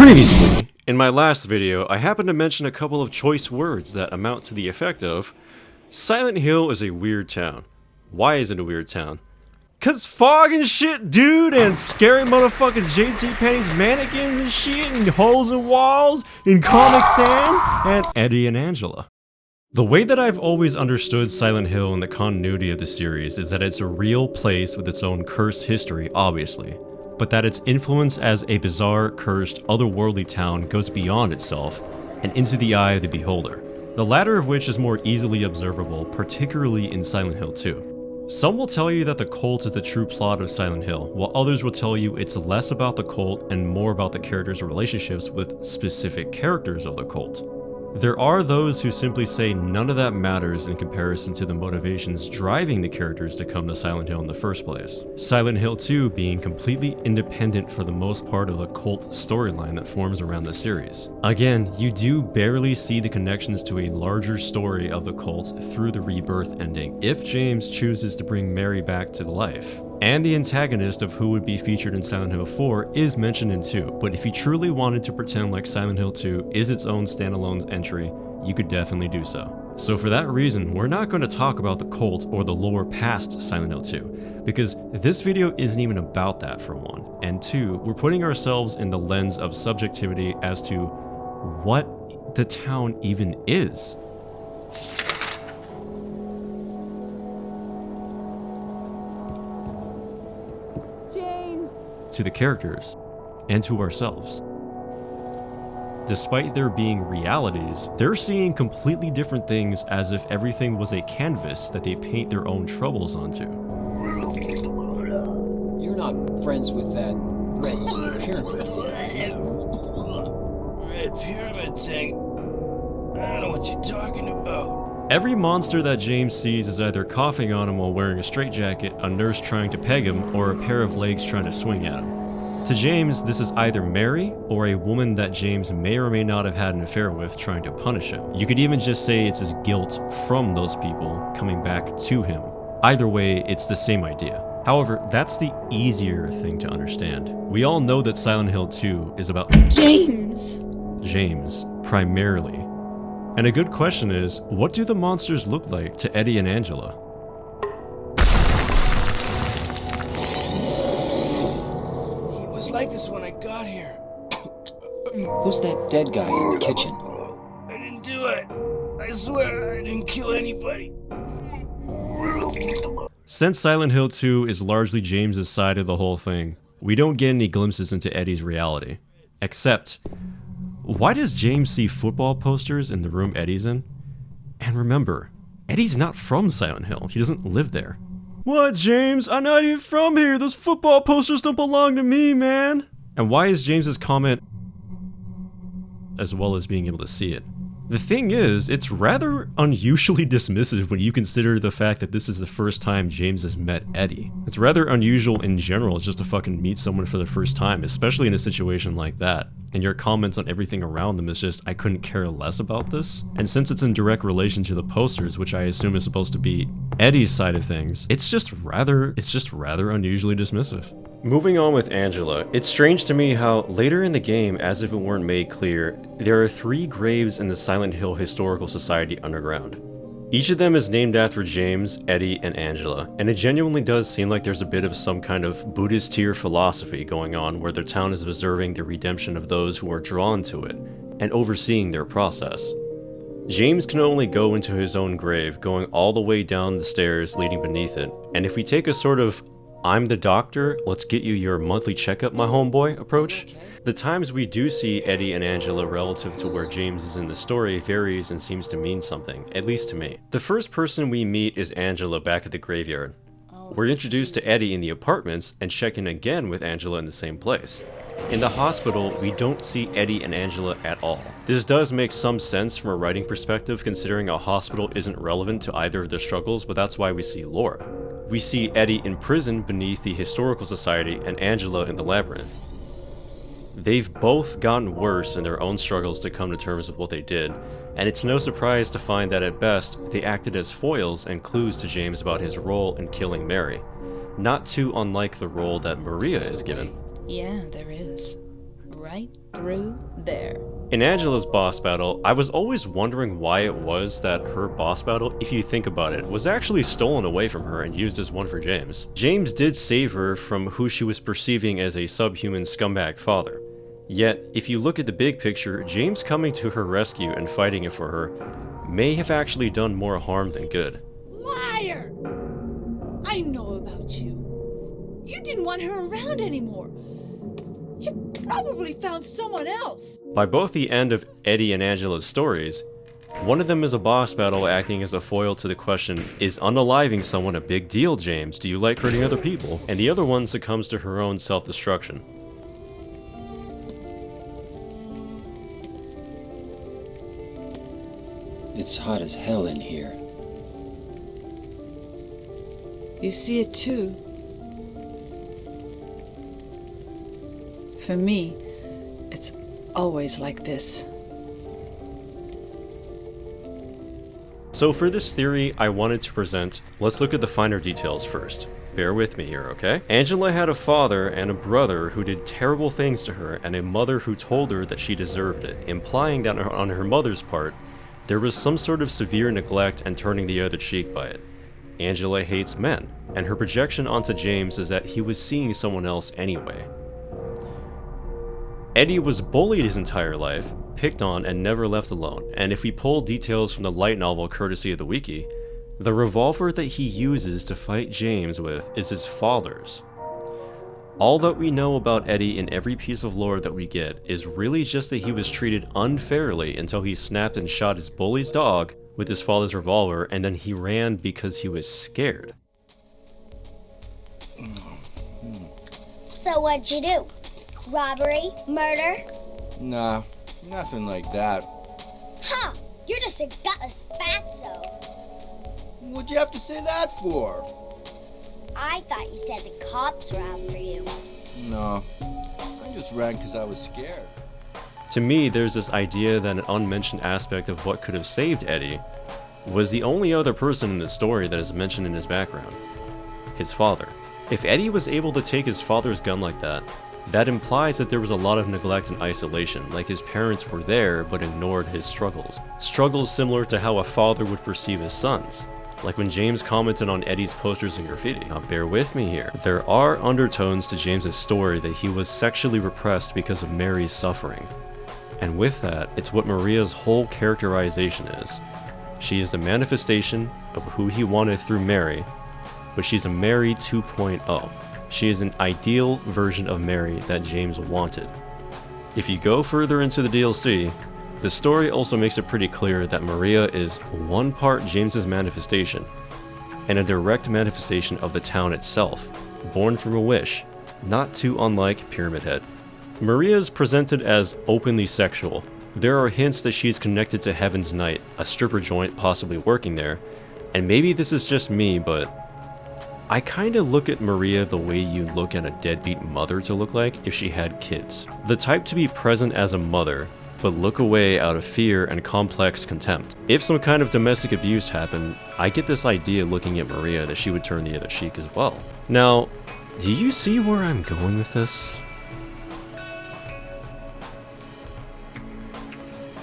Previously, in my last video, I happened to mention a couple of choice words that amount to the effect of Silent Hill is a weird town. Why is it a weird town? Cause fog and shit, dude, and scary motherfucking JCPenney's mannequins and shit, and holes in walls, and Comic Sans, and Eddie and Angela. The way that I've always understood Silent Hill and the continuity of the series is that it's a real place with its own cursed history, obviously, but that its influence as a bizarre, cursed, otherworldly town goes beyond itself and into the eye of the beholder, the latter of which is more easily observable, particularly in Silent Hill 2. Some will tell you that the cult is the true plot of Silent Hill, while others will tell you it's less about the cult and more about the characters' relationships with specific characters of the cult. There are those who simply say none of that matters in comparison to the motivations driving the characters to come to Silent Hill in the first place. Silent Hill 2 being completely independent for the most part of the cult storyline that forms around the series. Again, you do barely see the connections to a larger story of the cult through the rebirth ending, if James chooses to bring Mary back to life. And the antagonist of who would be featured in Silent Hill 4 is mentioned in 2, but if you truly wanted to pretend like Silent Hill 2 is its own standalone entry, you could definitely do so. So for that reason, we're not going to talk about the cult or the lore past Silent Hill 2, because this video isn't even about that for one, and two, we're putting ourselves in the lens of subjectivity as to what the town even is. To the characters, and to ourselves. Despite there being realities, they're seeing completely different things as if everything was a canvas that they paint their own troubles onto. You're not friends with that red pyramid. Red pyramid thing? I don't know what you're talking about. Every monster that James sees is either coughing on him while wearing a straitjacket, a nurse trying to peg him, or a pair of legs trying to swing at him. To James, this is either Mary, or a woman that James may or may not have had an affair with trying to punish him. You could even just say it's his guilt from those people coming back to him. Either way, it's the same idea. However, that's the easier thing to understand. We all know that Silent Hill 2 is about James, primarily. And a good question is, what do the monsters look like to Eddie and Angela? He was like this when I got here. Who's that dead guy in the kitchen? I didn't do it. I swear I didn't kill anybody. Since Silent Hill 2 is largely James's side of the whole thing, we don't get any glimpses into Eddie's reality. Except, why does James see football posters in the room Eddie's in? And remember, Eddie's not from Silent Hill. He doesn't live there. What, James? I'm not even from here. Those football posters don't belong to me, man. And why is James's comment as well as being able to see it? The thing is, it's rather unusually dismissive when you consider the fact that this is the first time James has met Eddie. It's rather unusual in general just to fucking meet someone for the first time, especially in a situation like that. And your comments on everything around them is just, I couldn't care less about this. And since it's in direct relation to the posters, which I assume is supposed to be Eddie's side of things, it's just rather unusually dismissive. Moving on with Angela, it's strange to me how later in the game, as if it weren't made clear, there are 3 graves in the Silent Hill Historical Society underground. Each of them is named after James, Eddie, and Angela, and it genuinely does seem like there's a bit of some kind of Buddhist tier philosophy going on where their town is observing the redemption of those who are drawn to it, and overseeing their process. James can only go into his own grave, going all the way down the stairs leading beneath it, and if we take a sort of I'm the doctor, let's get you your monthly checkup, my homeboy approach, the times we do see Eddie and Angela relative to where James is in the story varies and seems to mean something, at least to me. The first person we meet is Angela back at the graveyard. We're introduced to Eddie in the apartments and check in again with Angela in the same place. In the hospital, we don't see Eddie and Angela at all. This does make some sense from a writing perspective considering a hospital isn't relevant to either of their struggles, but that's why we see Laura. We see Eddie in prison beneath the Historical Society and Angela in the labyrinth. They've both gotten worse in their own struggles to come to terms with what they did, and it's no surprise to find that at best, they acted as foils and clues to James about his role in killing Mary, not too unlike the role that Maria is given. Yeah, there is. right through there. In Angela's boss battle, I was always wondering why it was that her boss battle, if you think about it, was actually stolen away from her and used as one for James. James did save her from who she was perceiving as a subhuman scumbag father. Yet, if you look at the big picture, James coming to her rescue and fighting it for her may have actually done more harm than good. Liar! I know about you. You didn't want her around anymore. You probably found someone else. By both the end of Eddie and Angela's stories, one of them is a boss battle acting as a foil to the question, is unaliving someone a big deal, James? Do you like hurting other people? And the other one succumbs to her own self-destruction. It's hot as hell in here. You see it too. For me, it's always like this. So for this theory, I wanted to present, let's look at the finer details first. Bear with me here, okay? Angela had a father and a brother who did terrible things to her, and a mother who told her that she deserved it, implying that on her mother's part, there was some sort of severe neglect and turning the other cheek by it. Angela hates men, and her projection onto James is that he was seeing someone else anyway. Eddie was bullied his entire life, picked on, and never left alone, and if we pull details from the light novel courtesy of the wiki, the revolver that he uses to fight James with is his father's. All that we know about Eddie in every piece of lore that we get is really just that he was treated unfairly until he snapped and shot his bully's dog with his father's revolver, and then he ran because he was scared. So what'd you do? Robbery? Murder? Nah, nothing like that. Huh, you're just a gutless fatso. What'd you have to say that for? I thought you said the cops were out for you. No, I just ran because I was scared. To me, there's this idea that an unmentioned aspect of what could have saved Eddie was the only other person in the story that is mentioned in his background: his father. If Eddie was able to take his father's gun like that, that implies that there was a lot of neglect and isolation, like his parents were there but ignored his struggles. Struggles similar to how a father would perceive his sons. Like when James commented on Eddie's posters and graffiti. Now bear with me here. There are undertones to James's story that he was sexually repressed because of Mary's suffering. And with that, it's what Maria's whole characterization is. She is the manifestation of who he wanted through Mary, but she's a Mary 2.0. She is an ideal version of Mary that James wanted. If you go further into the DLC, the story also makes it pretty clear that Maria is one part James's manifestation, and a direct manifestation of the town itself, born from a wish, not too unlike Pyramid Head. Maria is presented as openly sexual. There are hints that she's connected to Heaven's Night, a stripper joint possibly working there, and maybe this is just me, but I kinda look at Maria the way you look at a deadbeat mother to look like if she had kids. The type to be present as a mother, but look away out of fear and complex contempt. If some kind of domestic abuse happened, I get this idea looking at Maria that she would turn the other cheek as well. Now, do you see where I'm going with this?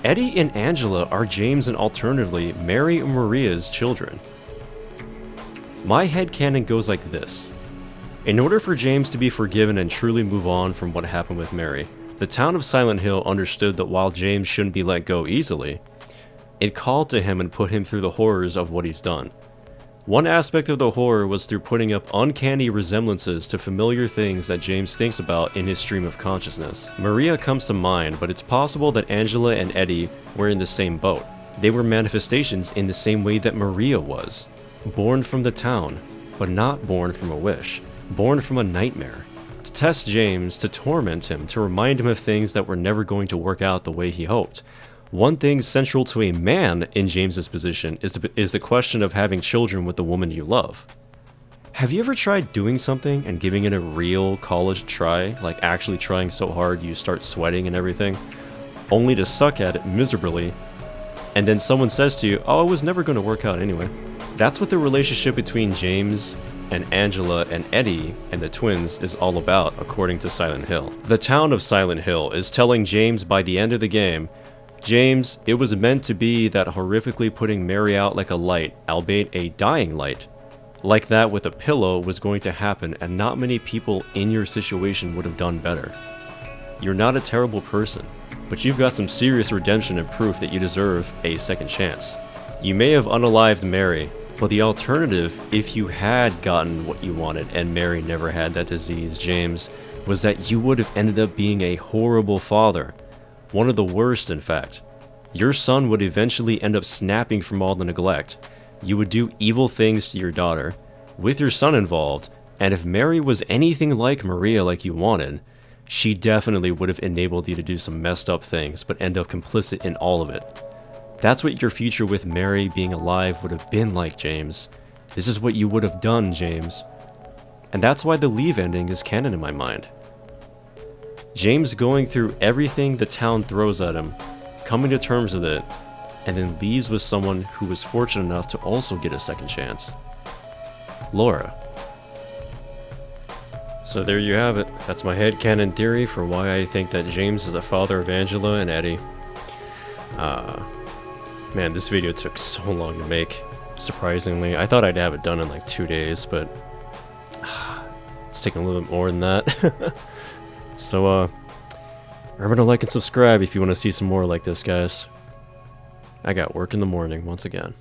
Eddie and Angela are James and alternatively Mary and Maria's children. My headcanon goes like this. In order for James to be forgiven and truly move on from what happened with Mary, the town of Silent Hill understood that while James shouldn't be let go easily, it called to him and put him through the horrors of what he's done. One aspect of the horror was through putting up uncanny resemblances to familiar things that James thinks about in his stream of consciousness. Maria comes to mind, but it's possible that Angela and Eddie were in the same boat. They were manifestations in the same way that Maria was. Born from the town, but not born from a wish. Born from a nightmare. To test James, to torment him, to remind him of things that were never going to work out the way he hoped. One thing central to a man in James's position is the question of having children with the woman you love. Have you ever tried doing something and giving it a real college try, like actually trying so hard you start sweating and everything, only to suck at it miserably, and then someone says to you, oh, it was never going to work out anyway? That's what the relationship between James and Angela and Eddie and the twins is all about, according to Silent Hill. The town of Silent Hill is telling James by the end of the game, James, it was meant to be that horrifically putting Mary out like a light, albeit a dying light, like that with a pillow was going to happen, and not many people in your situation would have done better. You're not a terrible person, but you've got some serious redemption and proof that you deserve a second chance. You may have unalived Mary, but the alternative, if you had gotten what you wanted and Mary never had that disease, James, was that you would have ended up being a horrible father. One of the worst, in fact. Your son would eventually end up snapping from all the neglect. You would do evil things to your daughter, with your son involved, and if Mary was anything like Maria like you wanted, she definitely would have enabled you to do some messed up things, but end up complicit in all of it. That's what your future with Mary being alive would have been like, James. This is what you would have done, James. And that's why the Leave ending is canon in my mind. James going through everything the town throws at him, coming to terms with it, and then leaves with someone who was fortunate enough to also get a second chance. Laura. So there you have it. That's my headcanon theory for why I think that James is the father of Angela and Eddie. Man, this video took so long to make, surprisingly. I thought I'd have it done in like 2 days, but it's taking a little bit more than that. So, remember to like and subscribe if you want to see some more like this, guys. I got work in the morning once again.